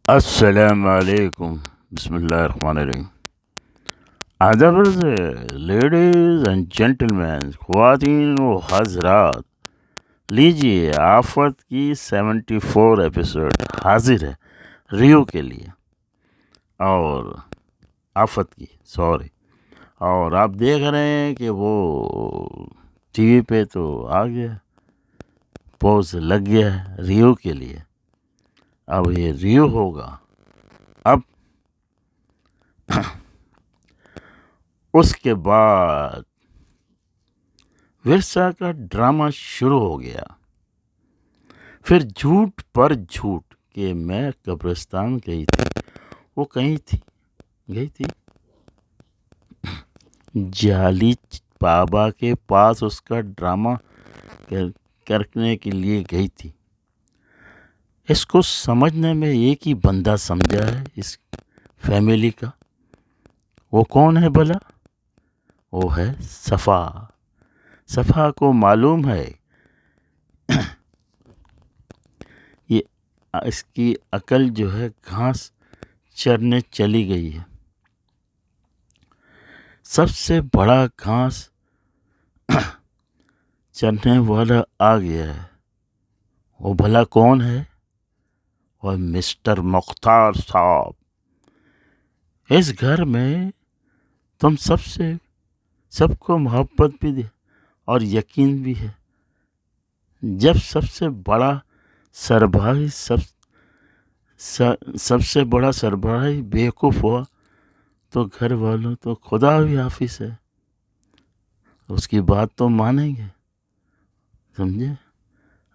السلام علیکم، بسم اللہ الرحمن الرحیم۔ آداب عرض ہے، لیڈیز اینڈ جینٹلمین، خواتین و حضرات، لیجیے آفت کی 74 ایپیسوڈ حاضر ہے ریو کے لیے، اور آفت کی سوری، اور آپ دیکھ رہے ہیں کہ وہ ٹی وی پہ تو آ گیا، پوز لگ گیا ہے ریو کے لیے۔ اب یہ ریو ہوگا، اب اس کے بعد ورثہ کا ڈرامہ شروع ہو گیا، پھر جھوٹ پر جھوٹ کہ میں قبرستان گئی تھی، وہ کہیں تھی گئی تھی جعلی بابا کے پاس، اس کا ڈرامہ کرنے کے لیے گئی تھی۔ اس کو سمجھنے میں ایک ہی بندہ سمجھا ہے اس فیملی کا، وہ کون ہے بھلا؟ وہ ہے صفا۔ صفا کو معلوم ہے یہ اس کی عقل جو ہے گھاس چرنے چلی گئی ہے، سب سے بڑا گھاس چرنے والا آ گیا ہے۔ وہ بھلا کون ہے؟ وہ مسٹر مختار صاحب۔ اس گھر میں تم سب کو محبت بھی دے اور یقین بھی ہے۔ جب سب سے بڑا سربراہ سب سے بڑا سربراہ بیوقوف ہوا تو گھر والوں تو خدا بھی حافظ ہے، اس کی بات تو مانیں گے، سمجھے؟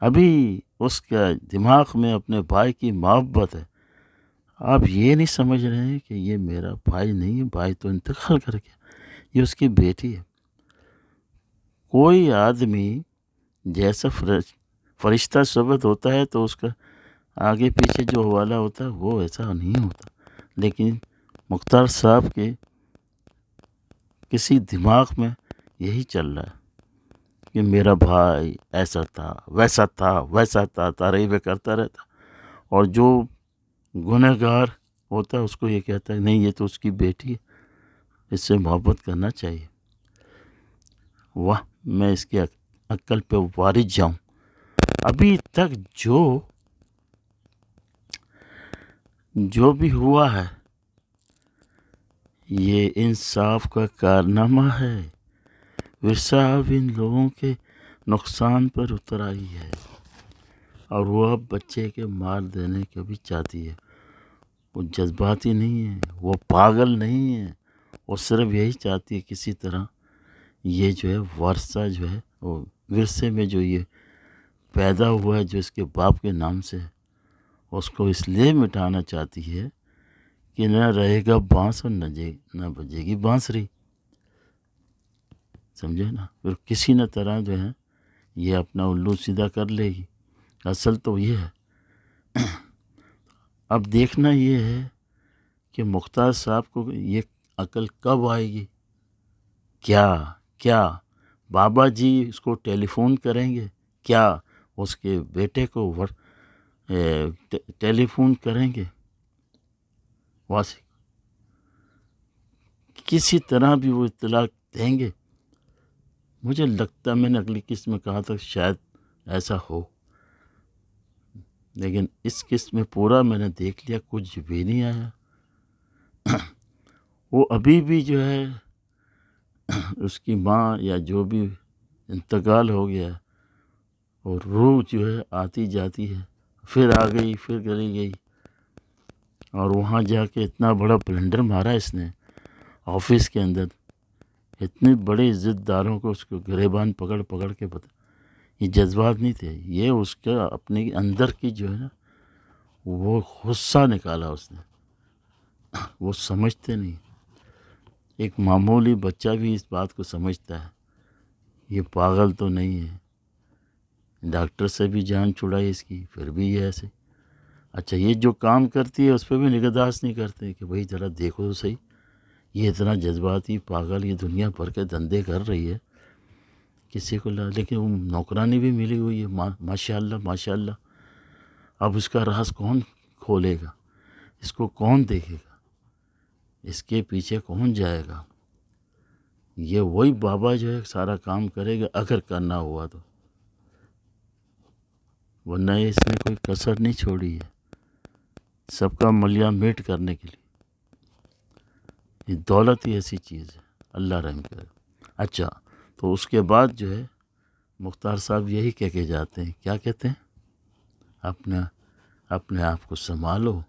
ابھی اس کا دماغ میں اپنے بھائی کی محبت ہے۔ آپ یہ نہیں سمجھ رہے ہیں کہ یہ میرا بھائی نہیں ہے، بھائی تو انتقال کر گیا، یہ اس کی بیٹی ہے۔ کوئی آدمی جیسا فرشتہ ثبت ہوتا ہے تو اس کا آگے پیچھے جو حوالہ ہوتا ہے وہ ایسا نہیں ہوتا، لیکن مختار صاحب کے کسی دماغ میں یہی چل رہا ہے کہ میرا بھائی ایسا تھا ویسا تھا، تعریفیں کرتا رہتا، اور جو گنہگار ہوتا ہے اس کو یہ کہتا ہے نہیں یہ تو اس کی بیٹی ہے، اس سے محبت کرنا چاہیے۔ واہ، میں اس کی عقل پہ وارث جاؤں۔ ابھی تک جو بھی ہوا ہے یہ انصاف کا کارنامہ ہے۔ ورثہ اب ان لوگوں کے نقصان پر اتر آئی ہے، اور وہ اب بچے کے مار دینے کا بھی چاہتی ہے۔ وہ جذباتی نہیں ہے، وہ پاگل نہیں ہے، وہ صرف یہی چاہتی ہے کسی طرح یہ جو ہے ورثہ جو ہے وہ ورثے میں جو یہ پیدا ہوا ہے جو اس کے باپ کے نام سے ہے، اس کو اس لیے مٹانا چاہتی ہے کہ نہ رہے گا بانس اور نہ بجے گی بانسری، سمجھے نا؟ پھر کسی نہ طرح جو ہے یہ اپنا الو سیدھا کر لے گی۔ اصل تو یہ ہے، اب دیکھنا یہ ہے کہ مختار صاحب کو یہ عقل کب آئے گی؟ کیا بابا جی اس کو ٹیلی فون کریں گے؟ کیا اس کے بیٹے کو ٹیلی فون کریں گے؟ واسق کسی طرح بھی وہ اطلاع دیں گے؟ مجھے لگتا ہے میں نے اگلی قسط میں کہا تھا شاید ایسا ہو، لیکن اس قسط میں پورا میں نے دیکھ لیا، کچھ بھی نہیں آیا۔ وہ ابھی بھی جو ہے اس کی ماں یا جو بھی انتقال ہو گیا، اور روح جو ہے آتی جاتی ہے، پھر آ گئی پھر چلی گئی، اور وہاں جا کے اتنا بڑا بلنڈر مارا اس نے آفس کے اندر، اتنے بڑے عزت داروں کو اس کو گریبان پکڑ کے بتا، یہ جذبات نہیں تھے، یہ اس کا اپنے اندر کی جو ہے نا وہ غصہ نکالا اس نے۔ وہ سمجھتے نہیں، ایک معمولی بچہ بھی اس بات کو سمجھتا ہے یہ پاگل تو نہیں ہے، ڈاکٹر سے بھی جان چھڑائی اس کی، پھر بھی یہ ایسے۔ اچھا، یہ جو کام کرتی ہے اس پہ بھی نگہداشت نہیں کرتے کہ بھئی ذرا دیکھو تو صحیح، یہ اتنا جذباتی پاگل یہ دنیا بھر کے دھندے کر رہی ہے، کسی کو لیکن وہ نوکرانی بھی ملی ہوئی ہے، ماشاء اللہ ماشاء اللہ۔ اب اس کا راز کون کھولے گا؟ اس کو کون دیکھے گا، اس کے پیچھے کون جائے گا؟ یہ وہی بابا جو ہے سارا کام کرے گا اگر کرنا ہوا تو، ورنہ اس نے کوئی کسر نہیں چھوڑی ہے سب کا ملیا میٹ کرنے کے لیے۔ یہ دولت ہی ایسی چیز ہے، اللہ رحم کرے۔ اچھا، تو اس کے بعد جو ہے مختار صاحب یہی کہہ کے جاتے ہیں، کیا کہتے ہیں؟ اپنے آپ کو سنبھالو،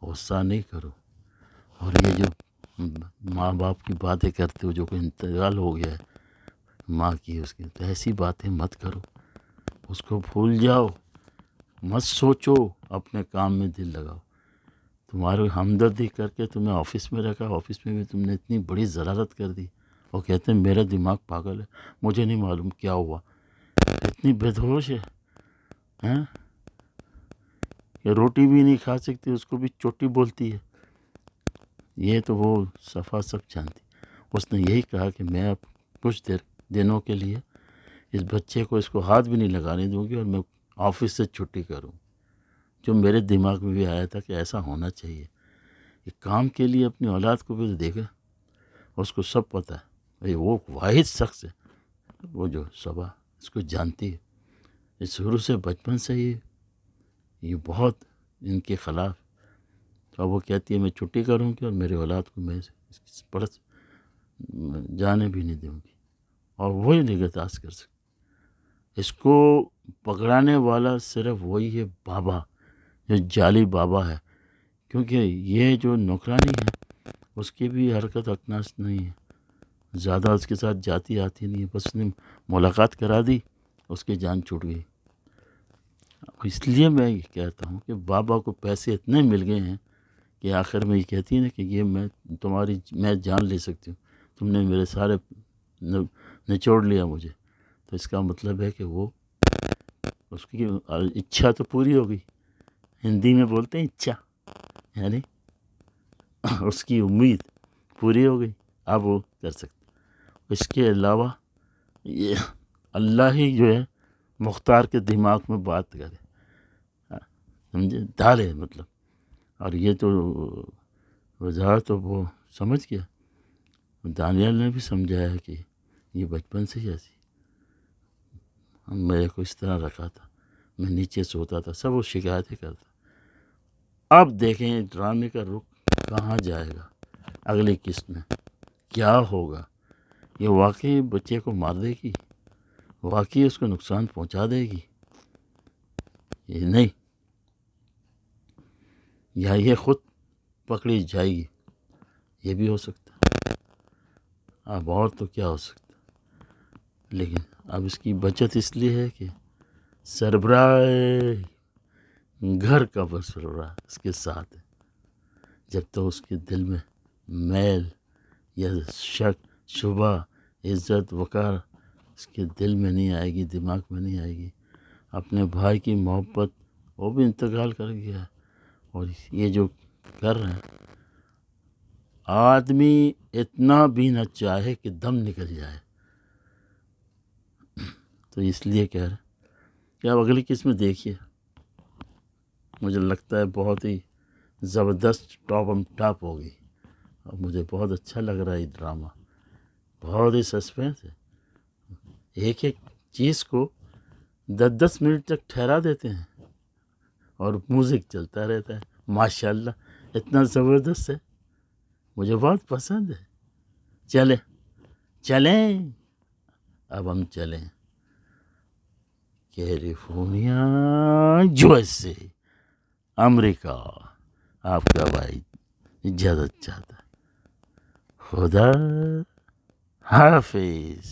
غصہ نہیں کرو، اور یہ جو ماں باپ کی باتیں کرتے ہو، جو کوئی انتقال ہو گیا ہے ماں کی، اس کی تو ایسی باتیں مت کرو، اس کو بھول جاؤ، مت سوچو، اپنے کام میں دل لگاؤ۔ تمہاری ہمدردی کر کے تمہیں آفس میں رکھا، آفس میں بھی تم نے اتنی بڑی ضرارت کر دی، وہ کہتے ہیں میرا دماغ پاگل ہے، مجھے نہیں معلوم کیا ہوا، اتنی بےہوش ہے ہیں کہ روٹی بھی نہیں کھا سکتی، اس کو بھی چوٹی بولتی ہے۔ یہ تو وہ صفا سب جانتی۔ اس نے یہی کہا کہ میں اب کچھ دنوں کے لیے اس بچے کو، اس کو ہاتھ بھی نہیں لگانے دوں گی، اور میں آفس سے چھٹی کروں۔ جو میرے دماغ میں بھی آیا تھا کہ ایسا ہونا چاہیے، کہ کام کے لیے اپنی اولاد کو بھی دیکھا، اس کو سب پتہ ہے، بھائی وہ واحد شخص ہے وہ جو صبا اس کو جانتی ہے، اس شروع سے بچپن سے ہی یہ بہت ان کے خلاف، تو وہ کہتی ہے میں چھٹی کروں گی اور میرے اولاد کو میں اس کی پرس جانے بھی نہیں دوں گی، اور وہی نگہداشت کر سکتی۔ اس کو پکڑانے والا صرف وہی ہے بابا، جو جعلی بابا ہے، کیونکہ یہ جو نوکرانی ہے اس کی بھی حرکت اکناس نہیں ہے، زیادہ اس کے ساتھ جاتی آتی نہیں ہے، بس اس نے ملاقات کرا دی، اس کی جان چھوٹ گئی۔ اس لیے میں یہ کہتا ہوں کہ بابا کو پیسے اتنے مل گئے ہیں کہ آخر میں یہ کہتی ہے نا کہ یہ میں جان لے سکتی ہوں، تم نے میرے سارے نچوڑ لیا مجھے، تو اس کا مطلب ہے کہ وہ اس کی اچھا تو پوری ہو گئی، ہندی میں بولتے ہیں اچھا، یعنی اس کی امید پوری ہو گئی، اب وہ کر سکتے۔ اس کے علاوہ یہ اللہ ہی جو ہے مختار کے دماغ میں بات کرے، سمجھے، ڈالے مطلب، اور یہ تو وضاحت تو وہ سمجھ گیا، دانیال نے بھی سمجھایا کہ یہ بچپن سے ہی ایسی، میرے کو اس طرح رکھا تھا، میں نیچے سوتا تھا، سب وہ شکایتیں کرتا۔ اب دیکھیں ڈرامے کا رخ کہاں جائے گا، اگلی قسط میں کیا ہوگا؟ یہ واقعی بچے کو مار دے گی، واقعی اس کو نقصان پہنچا دے گی، یہ نہیں، یا یہ خود پکڑی جائے گی، یہ بھی ہو سکتا ہے۔ اب اور تو کیا ہو سکتا، لیکن اب اس کی بچت اس لیے ہے کہ سربراہ گھر کا سربراہ اس کے ساتھ ہے، جب تک اس کے دل میں میل یا شک شبہ عزت وقار اس کے دل میں نہیں آئے گی، دماغ میں نہیں آئے گی، اپنے بھائی کی محبت، وہ بھی انتقال کر گیا، اور یہ جو کر رہے ہیں، آدمی اتنا بھی نہ چاہے کہ دم نکل جائے، تو اس لیے کہہ رہے ہیں کہ اب اگلی قسم دیکھیے، مجھے لگتا ہے بہت ہی زبردست ٹاپ ہوگی، اور مجھے بہت اچھا لگ رہا ہے یہ ڈرامہ، بہت ہی سسپینس ہے، ایک ایک چیز کو 10 منٹ تک ٹھہرا دیتے ہیں، اور میوزک چلتا رہتا ہے، ماشاءاللہ اتنا زبردست ہے، مجھے بہت پسند ہے۔ چلیں اب ہم چلیں کیلیفورنیا USA امریکہ، آپ کا بھائی اجازت چاہتا ہے، خدا حافظ۔